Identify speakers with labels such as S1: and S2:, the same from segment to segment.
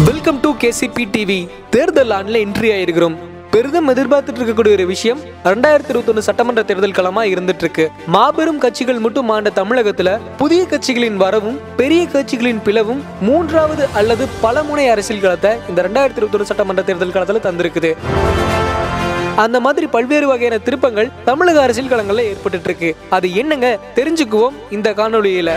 S1: Welcome to KCP TV. தேர்தல் ஆண்டில் entry ஆயிருக்கிறோம். பெரிதும் எதிர்பார்த்துட்டு இருக்கக்கூடிய ஒரு விஷயம் 2021 சட்டமன்ற தேர்தல் களமா இருந்துட்டு இருக்கு. மாபெரும் கட்சிகள் மட்டும் ஆண்ட தமிழகத்துல புதிய கட்சிகளின் வரவும் பெரிய கட்சிகளின் பிளவும் மூன்றாவது அல்லது பல முனை அரசியல் களத்தை இந்த 2021 சட்டமன்ற தேர்தல் களத்துல தந்திருக்குது. அந்த மாதிரி பல்வேறு வகையான திருப்பங்கள் தமிழக அரசியல் களங்கள்ல ஏற்பட்டு இருக்கு. அது என்னங்க தெரிஞ்சுக்குவோம் இந்த காணொலியில.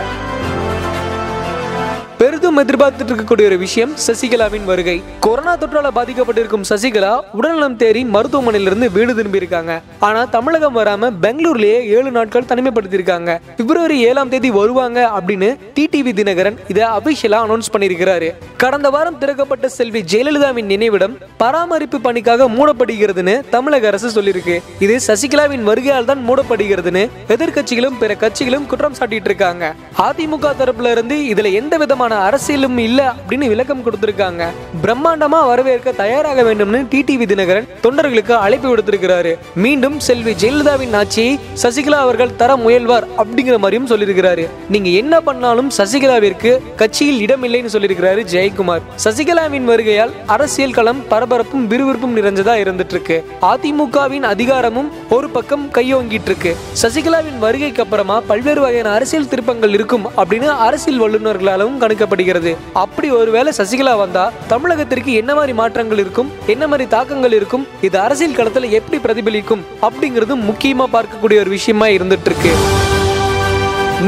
S1: பெரிதும் எதிர்பார்த்துட்டு இருக்கக்கூடிய ஒரு விஷயம் சசிகலாவின் வருகை. கொரோனா தொற்றால பாதிக்கப்பட்டிருக்கும் சசிகலா உடல்நலம் தேறி மருத்துவமனையிலிருந்து வீடு திரும்பி இருக்காங்க. ஆனா தமிழகம் வராம பெங்களூர்லயே 7 நாட்கள் தனிமைப்படுத்திருக்காங்க. பிப்ரவரி 7ஆம் தேதி வருவாங்க அப்படின்னு டிடிவி தினகரன் இதை அபிஷியலா அனௌன்ஸ் பண்ணிருக்கிறாரு. கடந்த வாரம் திறக்கப்பட்ட செல்வி ஜெயலலிதாவின் நினைவிடம் பராமரிப்பு பணிக்காக மூடப்படுகிறதுன்னு தமிழக அரசு சொல்லியிருக்கு. இது சசிகலாவின் வருகையால் தான் மூடப்படுகிறதுன்னு எதிர்கட்சிகளும் பிற கட்சிகளும் குற்றம் சாட்டிட்டு இருக்காங்க. அதிமுக தரப்புல இருந்து இதுல எந்த விதமான அரசியலும் இல்ல அப்படின்னு விளக்கம் கொடுத்திருக்காங்க. பிரம்மாண்டமா வரவேற்க தயாராக வேண்டும்னு டிடிவி தினகரன் தொண்டர்களுக்கு அழைப்பு விடுத்திருக்கிறாரு. மீண்டும் செல்வி ஜெயலலிதாவின் ஆட்சியை சசிகலா அவர்கள் தர முயல்வார் அப்படிங்கிற மாதிரியும் சொல்லியிருக்கிறாரு. நீங்க என்ன பண்ணாலும் சசிகலாவிற்கு கட்சியில் இடமில்லைன்னு சொல்லியிருக்கிறாரு ஜெயக்குமார். சசிகலாவின் வருகையால் அரசியல் களம் பரபரப்பும் விறுவிறுப்பும் நிறைஞ்சதா இருந்துட்டு இருக்கு. அதிமுகவின் அதிகாரமும் ஒரு பக்கம் கையோங்கிட்டு இருக்கு. சசிகலாவின் வருகைக்கு அப்புறமா பல்வேறு வகையான அரசியல் திருப்பங்கள் இருக்கும் அப்படின்னு அரசியல் வல்லுநர்களாலும் கணிக்கப்படுகிறது. அப்படி ஒருவேளை சசிகலா வந்தா தமிழகத்திற்கு என்ன மாதிரி மாற்றங்கள் இருக்கும், என்ன மாதிரி தாக்கங்கள் இருக்கும், இது அரசியல் களத்துல எப்படி பிரதிபலிக்கும் அப்படிங்கிறது முக்கியமா பார்க்கக்கூடிய ஒரு விஷயமா இருந்துட்டு இருக்கு.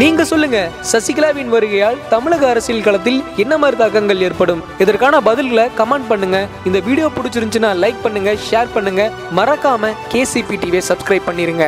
S1: நீங்க சொல்லுங்க, சசிகலாவின் வருகையால் தமிழக அரசியல் களத்தில் என்ன மாதிரி தாக்கங்கள் ஏற்படும்? இதற்கான பதில்களை கமெண்ட் பண்ணுங்க. இந்த வீடியோ பிடிச்சிருந்துச்சுன்னா லைக் பண்ணுங்க, ஷேர் பண்ணுங்க. மறக்காம கேசிபி டிவியை சப்ஸ்கிரைப் பண்ணிருங்க.